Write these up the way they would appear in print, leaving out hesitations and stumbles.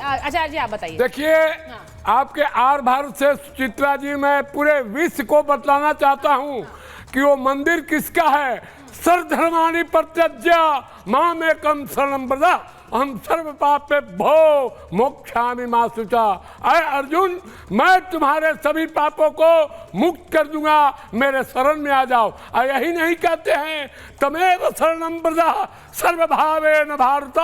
आचार्य जी आप बताइए। देखिए, आपके आर भारत से सुचित्रा जी, मैं पूरे विश्व को बतलाना चाहता हूँ कि वो मंदिर किसका है। सर्वधर्माणि परित्यज्य मामेकं शरणं व्रज हम सर्व पापे भो मोक्षामि मा शुचा। अरे अर्जुन, मैं तुम्हारे सभी पापों को मुक्त कर दूंगा, मेरे शरण में आ जाओ। यही नहीं कहते हैं, तमेव शरणं व्रज सर्वभावेन भारत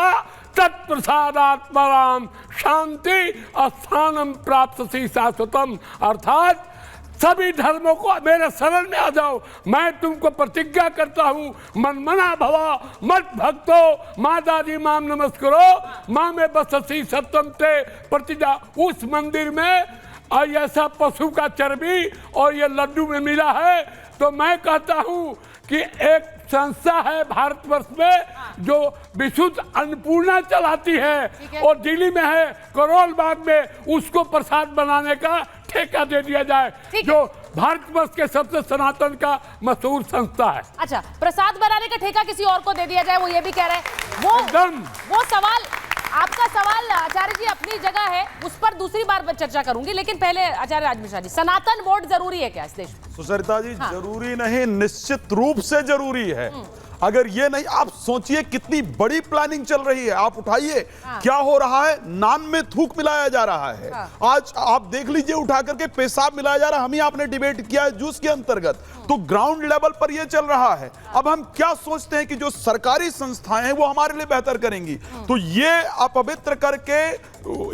तत्प्रसादात्मराम शांति स्थानम प्राप्तसी शाश्वतम। अर्थात सभी धर्मों को मेरे शरण में आ जाओ। मैं तुमको प्रतिज्ञा करता हूँ, मनमना भव मत भक्तो मादाजी माम नमस्करो माँ में बससी सत्यम ते प्रतिज्ञा। उस मंदिर में ऐसा पशु का चर्बी और ये लड्डू में मिला है। तो मैं कहता हूँ कि एक संस्था है भारतवर्ष में जो विशुद्ध अन्नपूर्णा चलाती है और दिल्ली में है करोल बाग में, उसको प्रसाद बनाने का ठेका दे दिया जाए, जो भारतवर्ष के सबसे सनातन का मशहूर संस्था है। अच्छा, प्रसाद बनाने का ठेका किसी और को दे दिया जाए, वो ये भी कह रहे हैं। वो सवाल, आपका सवाल आचार्य जी अपनी जगह है, उस पर दूसरी बार चर्चा करूंगी, लेकिन पहले आचार्य राज मिश्रा जी, सनातन बोर्ड जरूरी है क्या इस देश में? सुचरिता जी, जरूरी नहीं, निश्चित रूप से जरूरी है। अगर ये नहीं, आप सोचिए कितनी बड़ी प्लानिंग चल रही है। आप उठाइए, क्या हो रहा है, नान में थूक मिलाया जा रहा है। आज आप देख लीजिए, उठा करके पेशाब मिलाया जा रहा है। हम ही आपने डिबेट किया है जूस के अंतर्गत, तो ग्राउंड लेवल पर यह चल रहा है। अब हम क्या सोचते हैं कि जो सरकारी संस्थाएं हैं वो हमारे लिए बेहतर करेंगी, तो ये अपवित्र करके,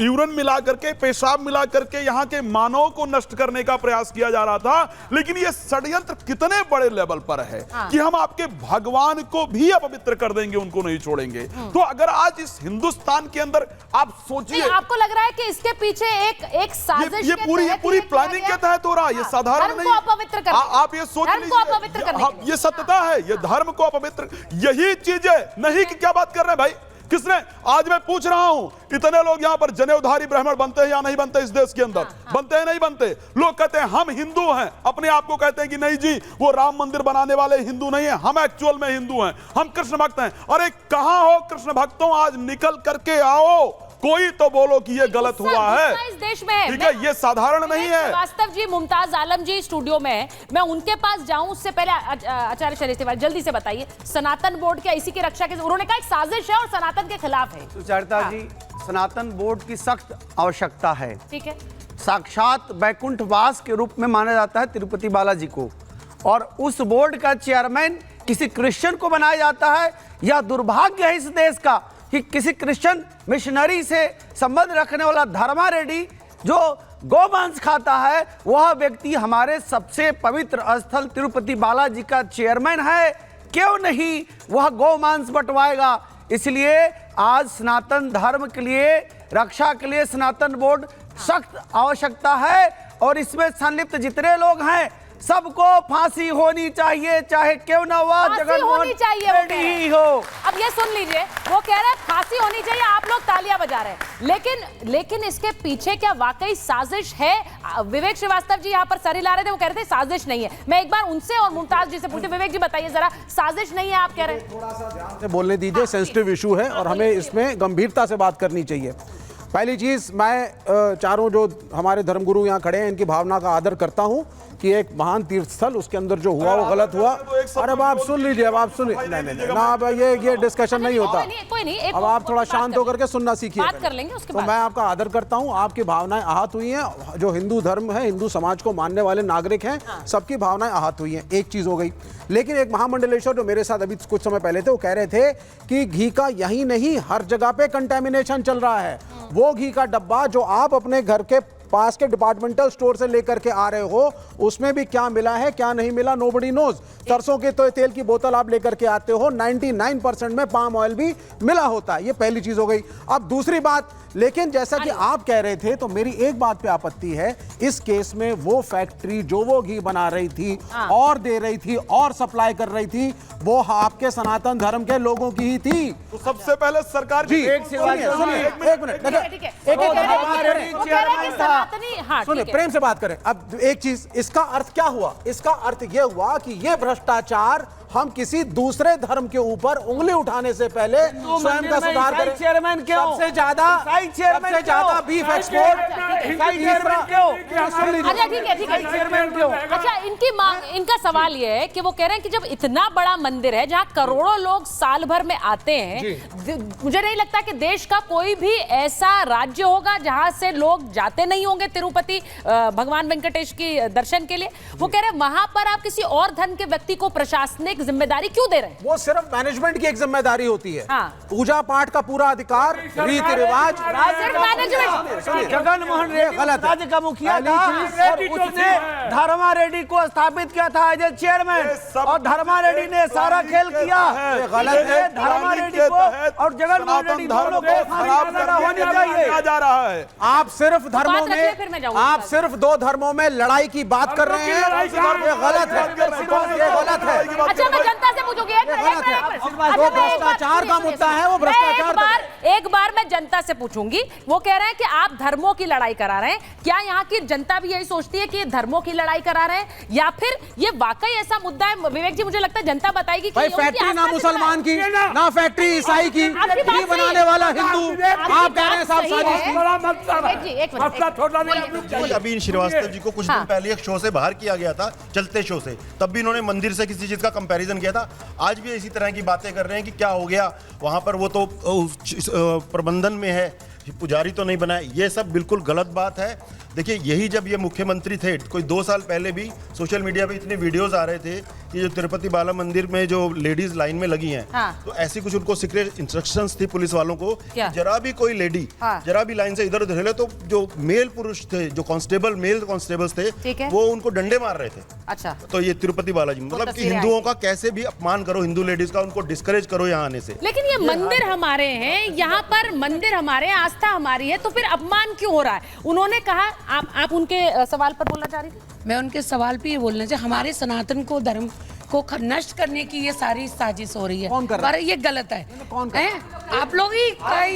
यूरिन मिला करके, पेशाब मिला करके यहाँ के मानव को नष्ट करने का प्रयास किया जा रहा था। लेकिन ये षड्यंत्र कितने बड़े लेवल पर है कि हम आपके भगवान को भी अपवित्र कर देंगे, उनको नहीं छोड़ेंगे। तो अगर आज इस हिंदुस्तान के अंदर आप सोचिए, आपको लग रहा है कि इसके पीछे एक साजिश, ये पूरी प्लानिंग के तहत हो रहा है। ये साधारण नहीं, आप ये सोच लीजिए, ये सत्यता है, ये धर्म को अपवित्र, यही चीजें नहीं कि क्या बात कर रहे हैं भाई। किसने, आज मैं पूछ रहा हूं, इतने लोग यहां पर जनेऊधारी ब्राह्मण बनते हैं या नहीं बनते इस देश के अंदर? बनते हैं नहीं बनते? लोग कहते हैं हम हिंदू हैं, अपने आप को कहते हैं कि नहीं जी वो राम मंदिर बनाने वाले हिंदू नहीं है, हम एक्चुअल में हिंदू हैं, हम कृष्ण भक्त हैं। अरे कहां हो कृष्ण भक्तों, आज निकल करके आओ, कोई तो बोलो कि ये गलत हुआ है इस देश में। ठीक है, ये साधारण नहीं है। वास्तव जी, मुमताज आलम जी स्टूडियो में है, मैं उनके पास जाऊं उससे पहले आचार्य शरीफ तिवारी जल्दी से बताइए, सनातन बोर्ड क्या इसी की रक्षा के, उन्होंने कहा एक साजिश है और सनातन के खिलाफ है। सुचरिता जी, सनातन बोर्ड की सख्त आवश्यकता है। ठीक है, साक्षात बैकुंठ वास के रूप में माना जाता है तिरुपति बालाजी को, और उस बोर्ड का चेयरमैन किसी क्रिश्चियन को बनाया जाता है। यह दुर्भाग्य है इस देश का कि किसी क्रिश्चियन मिशनरी से संबंध रखने वाला धर्मा रेड्डी जो गोमांस खाता है, वह व्यक्ति हमारे सबसे पवित्र स्थल तिरुपति बालाजी का चेयरमैन है। क्यों नहीं वह गोमांस बंटवाएगा? इसलिए आज सनातन धर्म के लिए, रक्षा के लिए सनातन बोर्ड सख्त आवश्यकता है, और इसमें संलिप्त जितने लोग हैं सबको फांसी होनी चाहिए, चाहे क्यों ना हुआ जगनमोहन रेड्डी ही हो। अब ये सुन लीजिए, वो कह रहे हैं फांसी होनी चाहिए, आप लोग तालियां बजा रहे हैं, लेकिन इसके पीछे क्या वाकई साजिश है? विवेक श्रीवास्तव जी यहाँ पर सर हिला रहे थे, वो कह रहे थे साजिश नहीं है। मैं एक बार उनसे और मुमताज जी से पूछती, विवेक जी बताइए जरा, साजिश नहीं है आप कह रहे हैं? थोड़ा सा ध्यान से बोलने दीजिए, सेंसिटिव इशू है और हमें इसमें गंभीरता से बात करनी चाहिए। पहली चीज, मैं चारों जो हमारे धर्मगुरु यहाँ खड़े हैं इनकी भावना का आदर करता हूँ कि एक महान तीर्थ स्थल, उसके अंदर जो हुआ वो गलत हुआ। अरे अब आप सुन लीजिए, अब आप सुन, नहीं ना, अब ये डिस्कशन नहीं होता। कोई नहीं, अब आप थोड़ा शांत होकर के सुनना सीखिए, बात कर लेंगे उसके बाद। तो मैं आपका आदर करता हूँ, आपकी भावनाएं आहत हुई हैं, जो हिंदू धर्म है, हिंदू समाज को मानने वाले नागरिक हैं, सबकी भावनाएं आहत हुई हैं, एक चीज हो गई। लेकिन एक महामंडलेश्वर जो मेरे साथ अभी कुछ समय पहले थे, वो कह रहे थे कि घी का यही नहीं हर जगह पे कंटेमिनेशन चल रहा है। वो घी का डब्बा जो आप अपने घर के पास के डिपार्टमेंटल स्टोर से लेकर के आ रहे हो, उसमें भी क्या मिला है क्या नहीं मिला नोबडी नोज। सरसों के तो तेल की बोतल आप लेकर के आते हो, 99% में पाम ऑयल भी मिला होता है। ये पहली चीज हो गई। अब दूसरी बात, लेकिन जैसा कि आप कह रहे थे, तो मेरी एक बात पे आपत्ति है, इस केस में वो फैक्ट्री जो वो घी बना रही थी और दे रही थी और सप्लाई कर रही थी, वो आपके सनातन धर्म के लोगों की ही थी। तो सबसे पहले सरकार जी, एक मिनट, सुनिए, प्रेम से बात करें। अब एक चीज, इसका अर्थ क्या हुआ? इसका अर्थ यह हुआ कि यह भ्रष्टाचार हम किसी दूसरे धर्म के ऊपर उंगली उठाने से पहले स्वयं का सुधार करें। चेयरमैन क्यों? सबसे ज्यादा इकाई चेयरमैन सबसे ज्यादा बीफ एक्सपोर्ट इकाई चेयरमैन क्यों? अच्छा ठीक है चेयरमैन क्यों? अच्छा इनका सवाल ये है कि वो कह रहे हैं कि जब इतना बड़ा मंदिर है जहां करोड़ों लोग साल भर में आते हैं, मुझे नहीं लगता कि देश का कोई भी ऐसा राज्य होगा जहां से लोग जाते नहीं होंगे तिरुपति भगवान वेंकटेश की दर्शन के लिए। वो कह रहे हैं वहां पर आप किसी और धर्म के व्यक्ति को प्रशासनिक जिम्मेदारी क्यों दे रहे हैं? वो सिर्फ मैनेजमेंट की एक जिम्मेदारी होती है। हाँ। पूजा पाठ का पूरा अधिकार, रीति रिवाज, सिर्फ मैनेजमेंट। जगन मोहन रेड्डी गलत है। राज्य का मुखिया था और उसने धर्मा रेड्डी को स्थापित किया था एज ए चेयरमैन, और धर्मा रेड्डी ने सारा खेल किया। गलत है। धर्मा रेड्डी को और जगन मोहन रेड्डी दोनों को खराब होनी चाहिए। जा रहा है। आप सिर्फ धर्मों बात रखिए, फिर मैं में जाऊंगा। आप सिर्फ दो धर्मों में लड़ाई की बात कर रहे हैं, ये गलत है, ये गलत है। अच्छा मैं जनता से पूछूंगी वो भ्रष्टाचार का मुद्दा है, वो भ्रष्टाचार। एक बार मैं जनता से पूछूंगी। वो कह रहे हैं कि आप धर्मों की लड़ाई करा रहे हैं, क्या यहाँ की जनता भी यही सोचती है कि ये धर्मों की लड़ाई करा रहे हैं, या फिर ये वाकई ऐसा मुद्दा है? विवेक जी मुझे लगता है जनता बताएगी कि भाई ये उनकी फैक्ट्री ना आस्था से मुसलमान की, जुड़ा है। ना फैक्ट्री ईसाई की, आपकी बात घी सही बनाने है। वाला हिंदू। आपकी आप कह रहे हैं बात साहब सही साजिश है। बड़ा मसला एक मिनट, मसला छोटा नहीं, आप रुक जाइए। अभी श्रीवास्तव जी को कुछ हाँ। दिन पहले एक शो से बाहर किया गया था, चलते शो से, तब भी इन्होंने मंदिर से किसी चीज का कंपैरिजन किया था। आज भी इसी तरह की बातें कर रहे हैं कि क्या हो गया वहां पर, वो तो प्रबंधन में है, पुजारी तो नहीं बनाए। ये सब बिल्कुल गलत बात है। देखिए यही जब ये मुख्यमंत्री थे, कोई 2 साल पहले भी सोशल मीडिया पे इतने वीडियोस आ रहे थे कि जो तिरुपति बाला मंदिर में जो लेडीज लाइन में लगी हैं, हाँ। तो ऐसी कुछ उनको सीक्रेट इंस्ट्रक्शंस थी पुलिस वालों को क्या? कि जरा भी कोई लेडी हाँ। जरा भी लाइन से इधर उधर हिले तो जो मेल पुरुष थे, जो कांस्टेबल मेल कांस्टेबल्स ठीक थे, है। वो उनको डंडे मार रहे थे। अच्छा तो ये तिरुपति बालाजी मतलब कि तस्वीरें हिंदुओं का कैसे भी अपमान करो, हिंदू लेडीज का, उनको डिस्करेज करो यहाँ आने से। लेकिन ये मंदिर हमारे हैं, यहाँ पर मंदिर हमारे हैं, आस्था हमारी है, तो फिर अपमान क्यों हो रहा है? उन्होंने कहा, आप उनके सवाल पर बोलना चाह रही थी? मैं उनके सवाल पे ये बोलना चाहिए, हमारे सनातन को धर्म को नष्ट करने की ये सारी साजिश हो रही है। कौन कर रहा है? पर ये गलत है। कौन कर हैं? आप लोग ही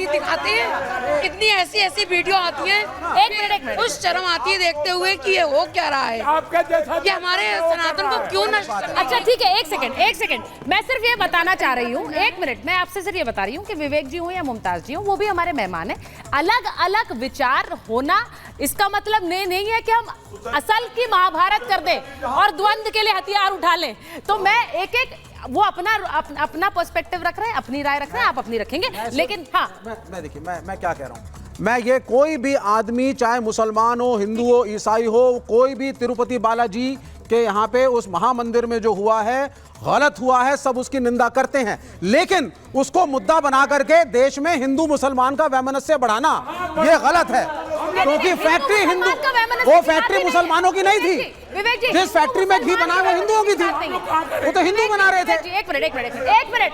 दिखाते हैं, कितनी ऐसी वीडियो आती हैं, एक मिनट। कुछ शर्म आती है देखते हुए कि ये हो क्या रहा है, आपका जैसा कि हमारे सनातन को क्यों नष्ट करना है? अच्छा ठीक है, एक सेकंड मैं सिर्फ ये बताना चाह रही हूँ, एक मिनट, मैं आपसे सिर्फ ये बता रही हूँ कि विवेक जी हो या मुमताज जी हो, वो भी हमारे मेहमान है। अलग अलग विचार होना इसका मतलब नहीं है कि हम असल की महाभारत कर दें और द्वंद्व के लिए हथियार उठा लें। तो मैं एक वो अपना पर्सपेक्टिव रख रहे हैं, अपनी राय रख रहे हैं, आप अपनी रखेंगे, लेकिन हाँ मैं देखिए मैं क्या कह रहा हूं, मैं ये कोई भी आदमी चाहे मुसलमान हो, हिंदू हो, ईसाई हो, कोई भी तिरुपति बालाजी के यहाँ पे उस महामंदिर में जो हुआ है गलत हुआ है, सब उसकी निंदा करते हैं, लेकिन उसको मुद्दा बना करके देश में हिंदू मुसलमान का वैमनस्य बढ़ाना ये गलत है, क्योंकि फैक्ट्री हिंदू, वो फैक्ट्री मुसलमानों की नहीं थी। जिस फैक्ट्री में घी बना वो हिंदुओं की थी, वो तो हिंदू बना रहे थे। एक मिनट